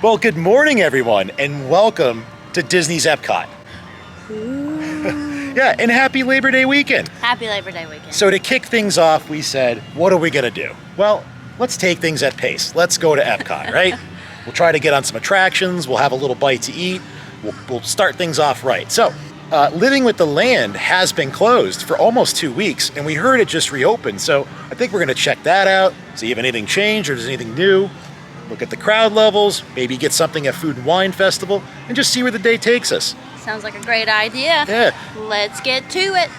Well, good morning, everyone, and welcome to Disney's Epcot. Yeah, and happy Labor Day weekend. Happy Labor Day weekend. So to kick things off, we said, what are we going to do? Well, let's take things at pace. Let's go to Epcot, right? We'll try to get on some attractions. We'll have a little bite to eat. We'll start things off right. So, Living with the Land has been closed for almost 2 weeks, and we heard it just reopened. So I think we're going to check that out, see if anything changed or there's anything new. Look at the crowd levels, maybe get something at Food and Wine Festival, and just see where the day takes us. Sounds like a great idea. Yeah. Let's get to it.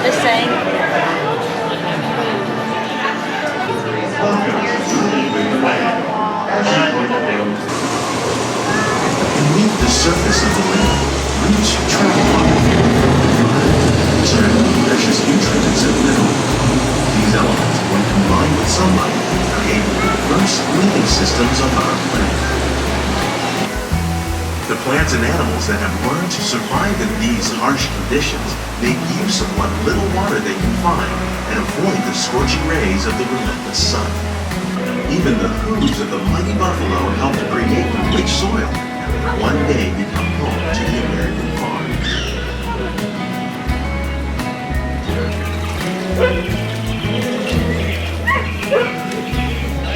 The same. Beneath the surface of the land, roots travel on the turning precious nutrients and minerals. These elements, when combined with sunlight, create the first living systems of our planet. The plants and animals that have learned to survive in these harsh conditions make use of what little water they can find and avoid the scorching rays of the relentless sun. Even the hooves of the mighty buffalo help to create the rich soil that will one day become home to the American farms.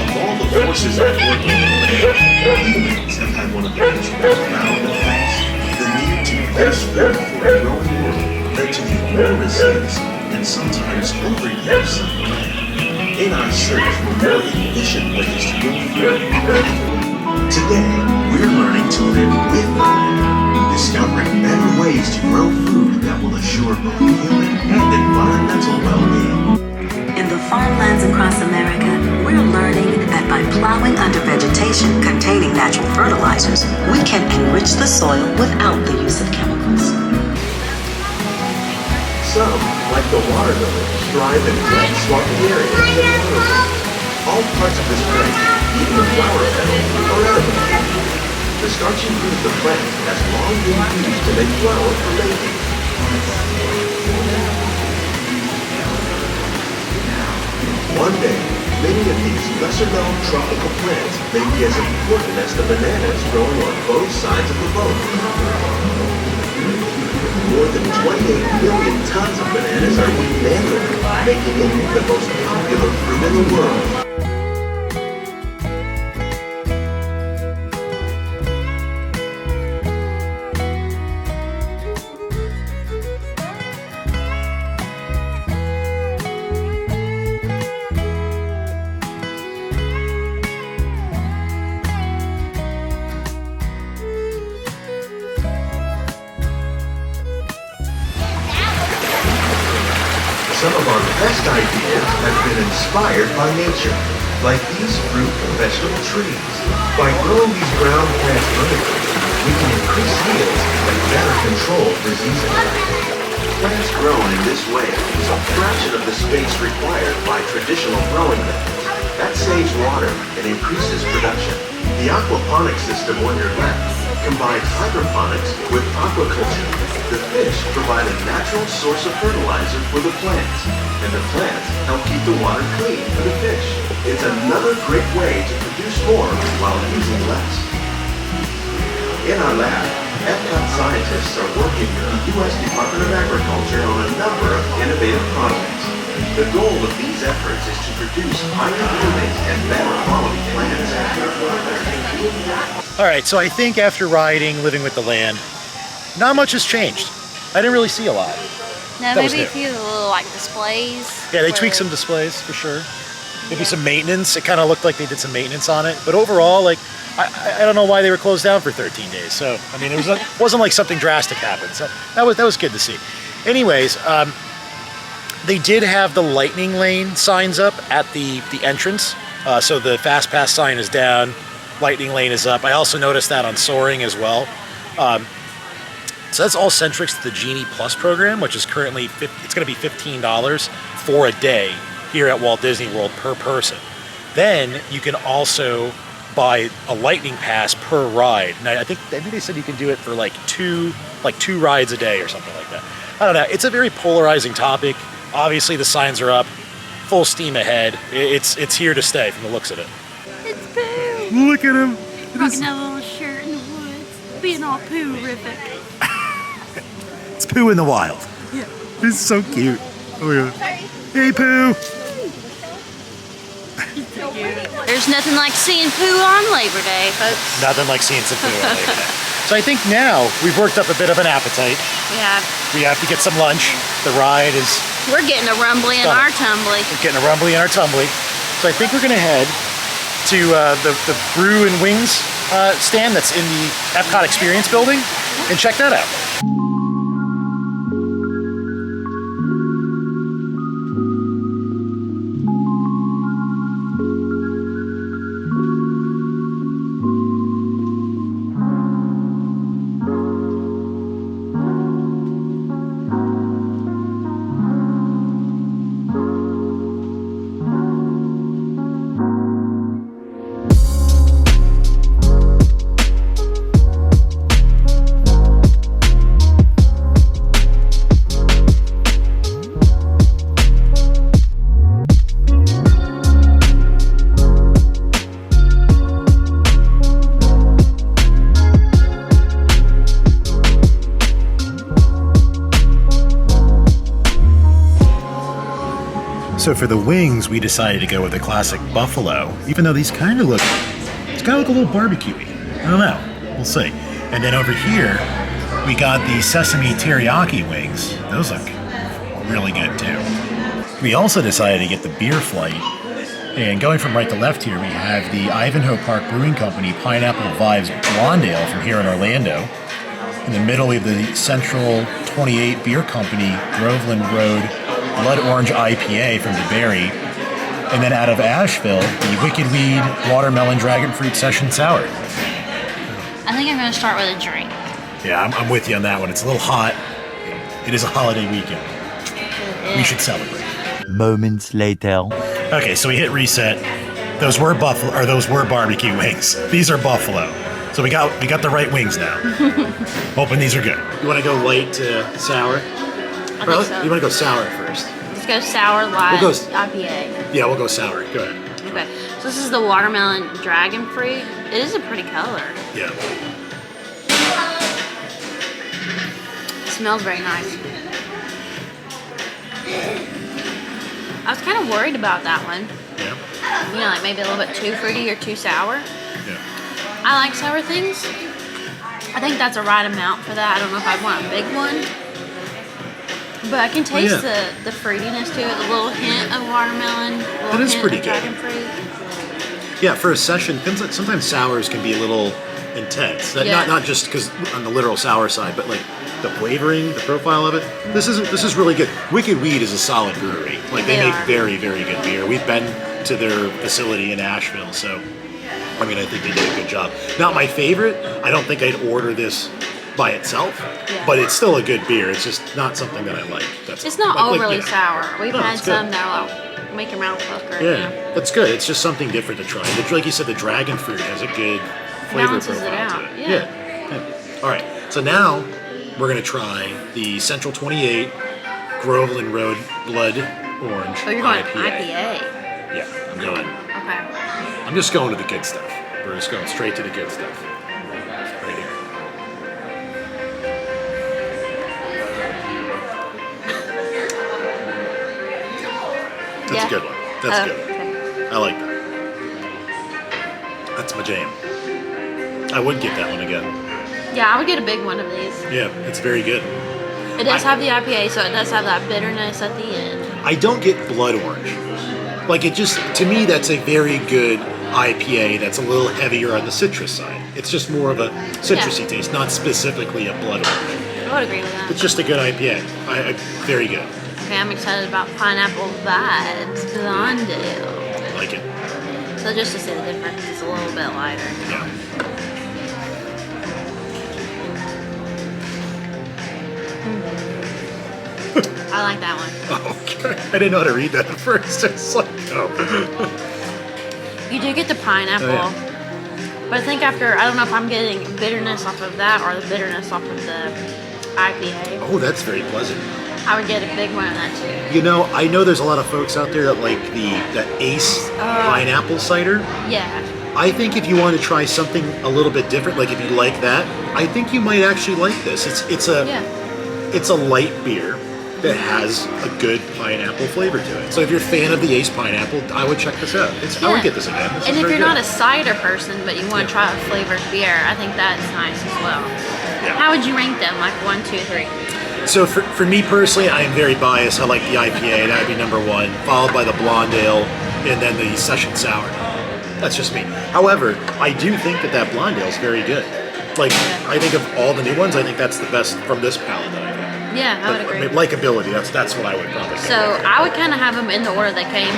Of all the forces at work in the land, humans have had one of the most profound effects. The need to produce food for a growing world led to the enormous use and sometimes overuse of land. In our search for more efficient ways to grow food, today we're learning to live with the land, discovering better ways to grow food that will assure both human and environmental well-being. In the farmlands across America, we're learning that by plowing under vegetation containing natural fertilizers, we can enrich the soil without the use of chemicals. Some, like the water lily, thrive in wet, swampy areas and water. All parts of this plant, even the flower petals, are edible. The starchy fruit of the plant has long been used to make flour for baking. One day, many of these lesser-known tropical plants may be as important as the bananas growing on both sides of the boat. More than 28 million tons of bananas are eaten annually, making it the most popular fruit in the world. Some of our best ideas have been inspired by nature, like these fruit and vegetable trees. By growing these ground plants vertically, we can increase yields and better control diseases. Plants grown in this way use a fraction of the space required by traditional growing methods. That saves water and increases production. The aquaponics system on your left combines hydroponics with aquaculture. The fish provide a natural source of fertilizer for the plants, and the plants help keep the water clean for the fish. It's another great way to produce more while using less. In our lab, Epcot scientists are working with the U.S. Department of Agriculture on a number of innovative projects. The goal of these efforts is to produce higher yielding and better quality plants. All right, so I think after riding Living with the Land, not much has changed. I didn't really see a lot. No, maybe a few little like displays. Yeah, they tweaked some displays for sure. Maybe some maintenance. It kind of looked like they did some maintenance on it. But overall, like, I don't know why they were closed down for 13 days. So, I mean, wasn't like something drastic happened. So that was good to see. Anyways, They did have the lightning lane signs up at the entrance. So the Fast Pass sign is down, lightning lane is up. I also noticed that on Soaring as well. So that's all centric to the Genie Plus program, which is currently, it's going to be $15 for a day here at Walt Disney World per person. Then you can also buy a lightning pass per ride. Now I think they said you can do it for like two rides a day or something like that. I don't know. It's a very polarizing topic. Obviously the signs are up, full steam ahead. It's here to stay from the looks of it. It's Pooh. Look at him. Rocking that little shirt in the woods, being all Pooh-rific. It's Pooh in the wild. Yeah. It's so cute. Oh yeah. Hey Pooh. There's nothing like seeing Pooh on Labor Day, folks. Nothing like seeing some Pooh on Labor Day. So I think now we've worked up a bit of an appetite. Yeah. We have to get some lunch. The ride is... We're getting a rumbly in our tumbly. We're getting a rumbly in our tumbly. So I think we're going to head to the Brew and Wings stand that's in the Epcot Experience building and check that out. So for the wings, we decided to go with the classic buffalo, even though these kind of look, it's kind of look a little barbecue-y. I don't know, we'll see. And then over here, we got the sesame teriyaki wings. Those look really good too. We also decided to get the beer flight. And going from right to left here, we have the Ivanhoe Park Brewing Company Pineapple Vibes Blonde Ale from here in Orlando. In the middle, we have the Central 28 Beer Company Groveland Road Blood Orange IPA from DeBerry. And then out of Asheville, the Wicked Weed Watermelon Dragon Fruit Session Sour. I think I'm going to start with a drink. Yeah, I'm with you on that one. It's a little hot. It is a holiday weekend. We should celebrate. Moments later. Okay, so we hit reset. Those were barbecue wings. These are buffalo. So we got the right wings now. Hoping these are good. You want to go light to sour? I think so. You want to go sour first? Let's go sour light We'll go- IPA. Yeah, we'll go sour. Go ahead. Okay, so this is the watermelon dragon fruit. It is a pretty color. Yeah. It smells very nice. I was kind of worried about that one. Yeah. You know, like maybe a little bit too fruity or too sour. Yeah. I like sour things. I think that's a right amount for that. I don't know if I'd want a big one. But I can taste the fruitiness to it, a little hint of watermelon, That is pretty good. dragon fruit. Yeah, for a session, sometimes sours can be a little intense. Yeah. Not just because on the literal sour side, but like the flavoring, the profile of it. This is really good. Wicked Weed is a solid brewery. Like they make very, very good beer. We've been to their facility in Asheville, so I mean I think they did a good job. Not my favorite. I don't think I'd order this by itself, but it's still a good beer. It's just not something that I like. It's not overly sour. We've had it's some good. that will make your mouth pucker. Yeah, that's good. It's just something different to try. Like you said, the dragon fruit has a good flavor Balances profile it out. to it. Yeah. All right, so now we're going to try the Central 28 Groveland Road Blood Orange Oh, you're going IPA. Yeah, I'm going. Okay. I'm just going to the good stuff. We're just going straight to the good stuff. Right here. That's a good one. That's good. Okay. I like that. That's my jam. I would get that one again. Yeah, I would get a big one of these. Yeah, it's very good. It does have the IPA, so it does have that bitterness at the end. I don't get blood orange. Like it just, to me, that's a very good IPA that's a little heavier on the citrus side. It's just more of a citrusy taste, not specifically a blood orange. I would agree with that. It's just a good IPA. Very good. Okay, Okay, I'm excited about pineapple vibes, Blondale. I like it. So just to see the difference, it's a little bit lighter. Yeah. I like that one. Okay. I didn't know how to read that at first. It's like, oh. You do get the pineapple, Oh, but I think after, I don't know if I'm getting bitterness off of that or the bitterness off of the IPA. Oh, that's very pleasant. I would get a big one of that too. You know, I know there's a lot of folks out there that like the Ace pineapple cider. Yeah. I think if you want to try something a little bit different, like if you like that, I think you might actually like this. It's a light beer that has a good pineapple flavor to it. So if you're a fan of the Ace pineapple, I would check this out. I would get this again. This and is if very you're not good. a cider person, but you want to try a flavored beer, I think that's nice as well. Yeah. How would you rank them? Like 1, 2, 3? So for me personally, I am very biased. I like the IPA, that would be number 1, followed by the Blonde Ale, and then the Session Sour. That's just me. However, I do think that Blonde Ale is very good. Like, I think of all the new ones, I think that's the best from this palette that I've had. Yeah, I would agree. Likability, that's what I would probably say. So I would kind of have them in the order they came.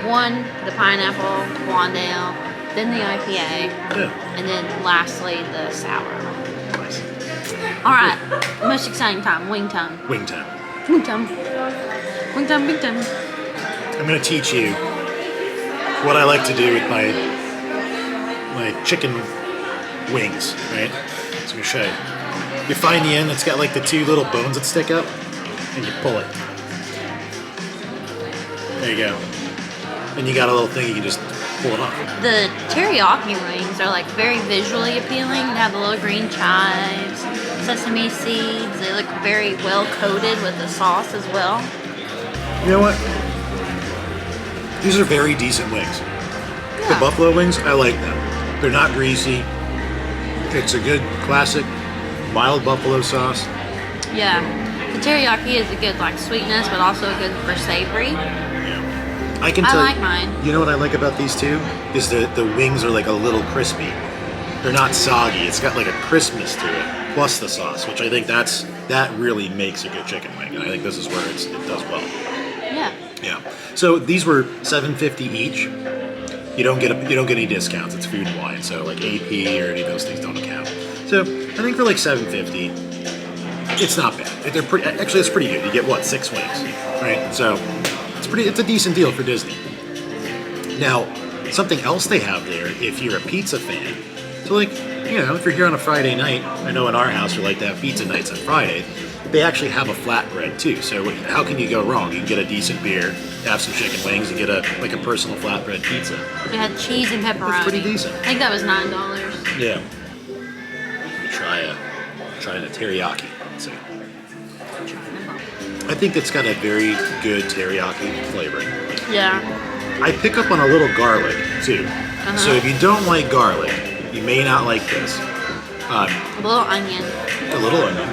1, the pineapple, Blonde Ale, then the IPA, and then lastly the sour. Nice. All right, most exciting time, wing time. Wing time. Wing time. Wing time, wing time. I'm going to teach you what I like to do with my chicken wings, right? So I'm going to show you. You find the end that's got like the 2 little bones that stick up, and you pull it. There you go. And you got a little thing, you can just pull it off. The teriyaki wings are like very visually appealing. They have the little green chives, sesame seeds. They look very well coated with the sauce as well. You know what? These are very decent wings. Yeah. The buffalo wings, I like them. They're not greasy. It's a good classic mild buffalo sauce. Yeah. The teriyaki is a good like sweetness, but also good for savory. I can I tell like you, mine. You know what I like about these two? Is the wings are like a little crispy. They're not soggy. It's got like a crispness to it, plus the sauce, which I think that really makes a good chicken wing. And I think this is where it does well. Yeah. Yeah. So these were $7.50 each. You don't get any discounts. It's Food and Wine, so like AP or any of those things don't count. So I think for like $7.50, it's not bad. They're pretty. Actually, it's pretty good. You get what, 6 wings, right? So it's a decent deal for Disney. Now, something else they have there, if you're a pizza fan, so like, you know, if you're here on a Friday night, I know in our house we like to have pizza nights on Friday, they actually have a flatbread too. So how can you go wrong? You can get a decent beer, have some chicken wings, and get a personal flatbread pizza. We had cheese and pepperoni. That's pretty decent. I think that was $9. Yeah. Let me try the teriyaki. Let's see. I think it's got a very good teriyaki flavoring. Yeah. I pick up on a little garlic too. So if you don't like garlic, you may not like this. A little onion. A little onion.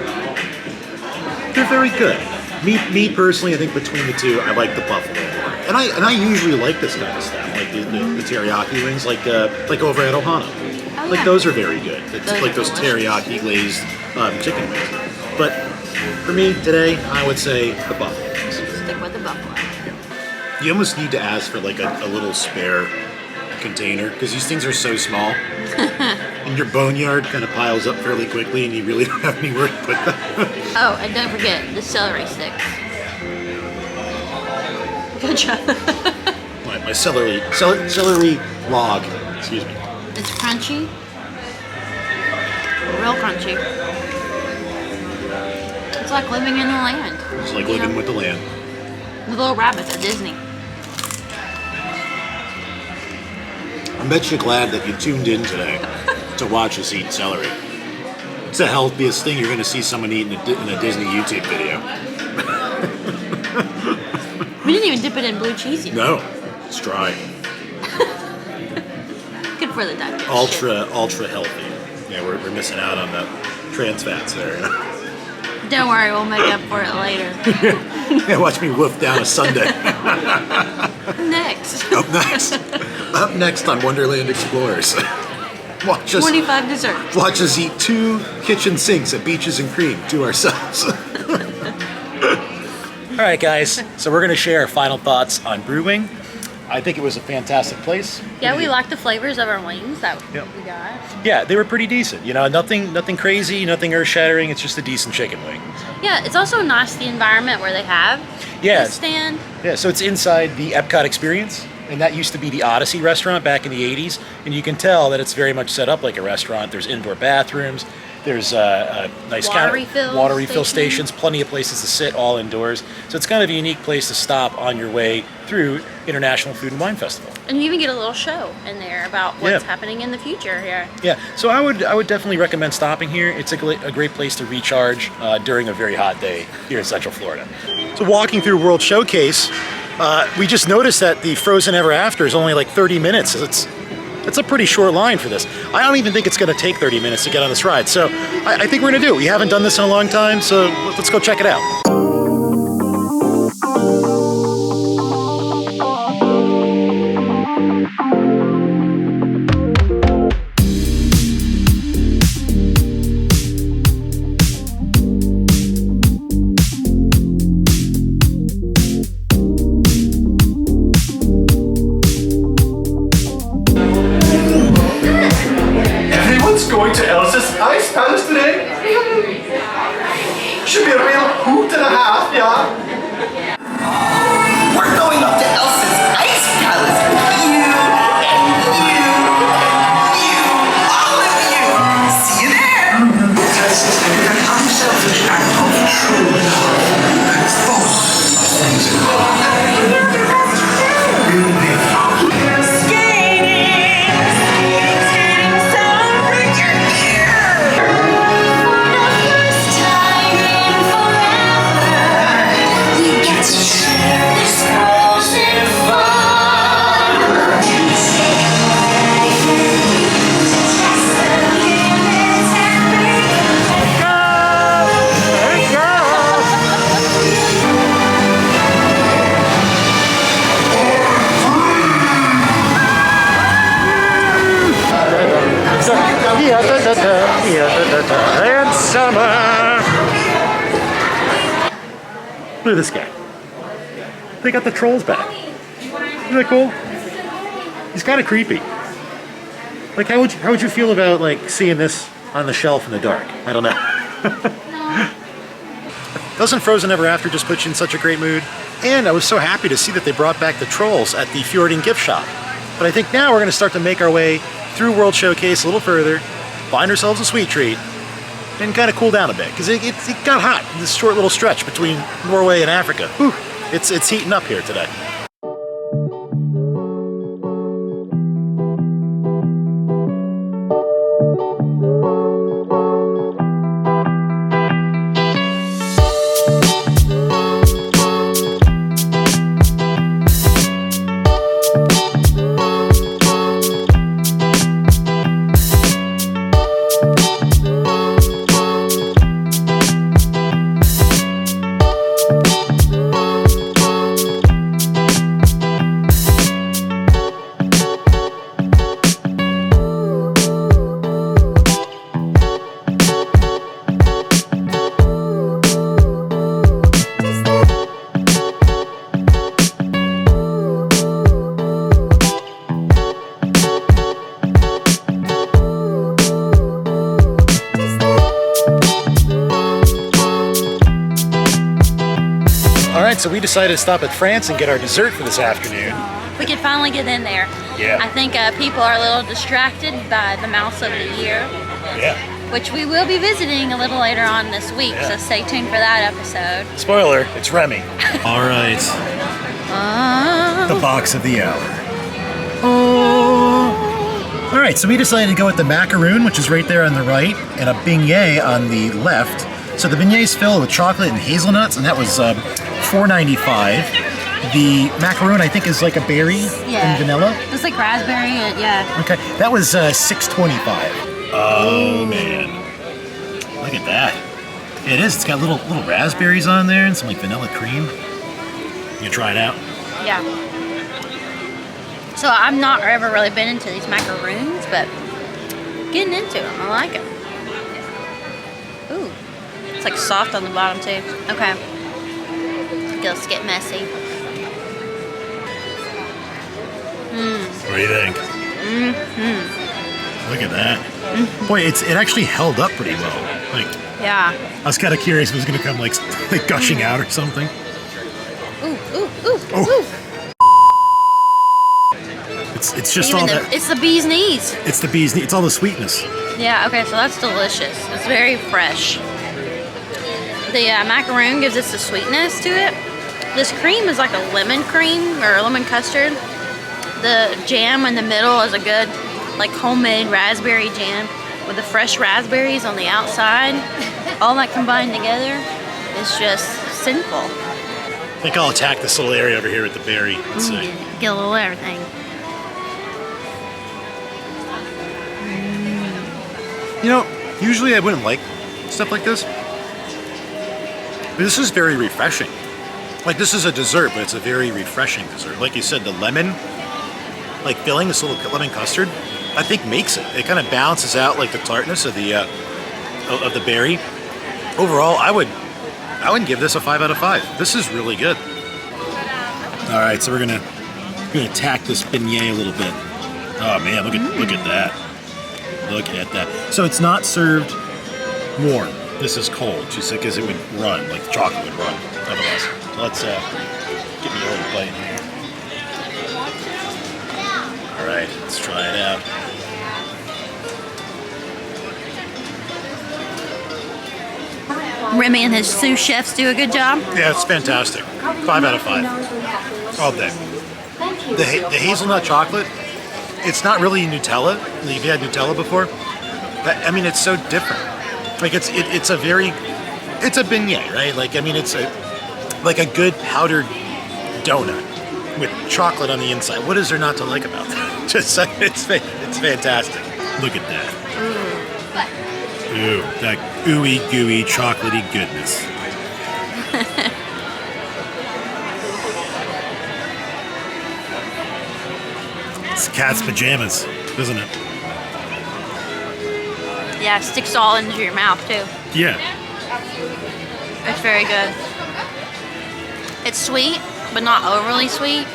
They're very good. Me personally, I think between the two, I like the buffalo more. And I usually like this kind of stuff, like the teriyaki wings, like over at Ohana. Oh, Like yeah. those are very good. It's Those like are those delicious. teriyaki glazed chicken wings. But for me today, I would say the buffalo wings. Stick with the buffalo. You almost need to ask for like a little spare container because these things are so small. And your boneyard kind of piles up fairly quickly and you really don't have anywhere to put them. Oh, and don't forget the celery sticks. Good job. my celery log. Excuse me. It's crunchy. Real crunchy. It's like living in the land. It's like You living know? with the land. The little rabbits at Disney. I bet you're glad that you tuned in today to watch us eat celery. It's the healthiest thing you're going to see someone eat in a Disney YouTube video. We didn't even dip it in blue cheese yet. No, it's dry. Good for the digestion. Ultra healthy. Yeah, we're missing out on the trans fats there. You know? Don't worry, we'll make up for it later. Yeah, watch me wolf down a sundae. Next. Up next on Wonderland Explorers. Watch us 25 desserts. watch us eat 2 kitchen sinks at Beaches and Cream to ourselves. All right, guys. So we're going to share our final thoughts on Brew-Wing. I think it was a fantastic place. Yeah, we like the flavors of our wings that Yep. we got. Yeah, they were pretty decent. You know, nothing crazy, nothing earth-shattering. It's just a decent chicken wing. Yeah, it's also nice the environment where they have Yeah. the stand. Yeah, so it's inside the Epcot experience, and that used to be the Odyssey restaurant back in the 80s, and you can tell that it's very much set up like a restaurant. There's indoor bathrooms, there's a nice Water refill stations, plenty of places to sit all indoors. So it's kind of a unique place to stop on your way through International Food and Wine Festival. And you even get a little show in there about what's Yeah. happening in the future here. Yeah, so I would definitely recommend stopping here. It's a great place to recharge during a very hot day here in Central Florida. So walking through World Showcase, we just noticed that the Frozen Ever After is only like 30 minutes. It's a pretty short line for this. I don't even think it's going to take 30 minutes to get on this ride. So I think we're going to do it. We haven't done this in a long time, so let's go check it out. Everyone's going to Elsa's Ice Palace today? Should be a real hoot and a half, yeah? We're going up to Elsa's Ice Palace with you, and you, and you, all of you. See you there. An unselfish act of true love and thought things in really big. And summer. Look at this guy. They got the trolls back. Isn't that cool? He's kind of creepy. Like, how would you feel about like seeing this on the shelf in the dark? I don't know. Doesn't Frozen Ever After just put you in such a great mood? And I was so happy to see that they brought back the trolls at the Fjording gift shop. But I think now we're going to start to make our way through World Showcase a little further, find ourselves a sweet treat, and kind of cool down a bit, because it got hot in this short little stretch between Norway and Africa. Whew, it's heating up here today. Alright, so we decided to stop at France and get our dessert for this afternoon. We could finally get in there. Yeah. I think people are a little distracted by the Mouse of the Year, Yeah. which we will be visiting a little later on this week, Yeah. so stay tuned for that episode. Spoiler, it's Remy. Alright, the box of the hour. Oh. Alright, so we decided to go with the macaroon, which is right there on the right, and a beignet on the left. So the beignet is filled with chocolate and hazelnuts, and that was $4.95. The macaroon, I think, is like a berry and vanilla. It's like raspberry, yeah. Okay, that was $6.25. Oh man, look at that! It is. It's got little raspberries on there and some like vanilla cream. You try it out. Yeah. So I've not ever really been into these macaroons, but getting into them, I like them. Ooh, it's like soft on the bottom too. Okay. Let's get messy. What do you think? Look at that. Boy, it actually held up pretty well. Like, Yeah. I was kind of curious if it was going to come like gushing out or something. Ooh. It's just Even all that. it's the bee's knees. It's the bee's. It's all the sweetness. Yeah, okay, so that's delicious. It's very fresh. The macaroon gives us the sweetness to it. This cream is like a lemon cream or a lemon custard. The jam in the middle is a good, like, homemade raspberry jam with the fresh raspberries on the outside. All that combined together is just sinful. I think I'll attack this little area over here with the berry. Let's see. Get a little everything. You know, usually I wouldn't like stuff like this. But this is very refreshing. Like, this is a dessert, but it's a very refreshing dessert. Like you said, the lemon, like filling this little lemon custard, I think makes it. It kind of balances out like the tartness of the berry. Overall, I would give this a 5 out of 5. This is really good. All right, so we're gonna attack this beignet a little bit. Oh man, look at that. Look at that. So it's not served warm. This is cold. She said because it would run, like the chocolate would run otherwise. So let's get me a little bite here. All right, let's try it out. Remy and his sous chefs do a good job. Yeah, it's fantastic. 5 out of 5. All day. The hazelnut chocolate, it's not really Nutella. You've had Nutella before. But, I mean, it's so different. Like, it's a beignet, right? Like, I mean, it's like a good powdered donut with chocolate on the inside. What is there not to like about that? Just, it's fantastic. Look at that. Ooh, that ooey gooey chocolatey goodness. It's cat's pajamas, isn't it? Yeah, it sticks all into your mouth too. Yeah. It's very good. It's sweet, but not overly sweet.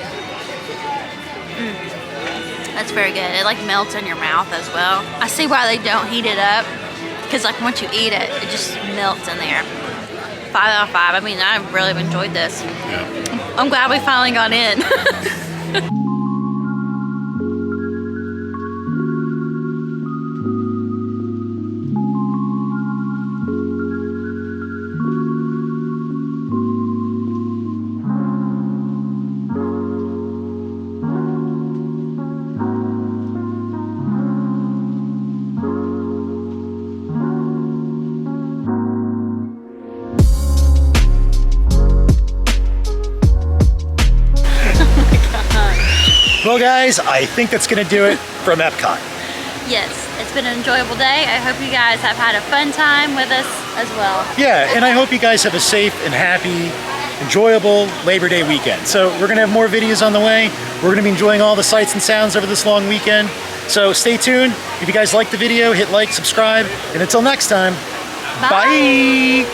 That's very good. It like melts in your mouth as well. I see why they don't heat it up, because like once you eat it, it just melts in there. 5 out of 5. I mean, I really have enjoyed this. Yeah. I'm glad we finally got in. Well, guys, I think that's going to do it from Epcot. Yes, it's been an enjoyable day. I hope you guys have had a fun time with us as well. Yeah, and I hope you guys have a safe and happy, enjoyable Labor Day weekend. So we're going to have more videos on the way. We're going to be enjoying all the sights and sounds over this long weekend. So stay tuned. If you guys like the video, hit like, subscribe, and until next time, bye.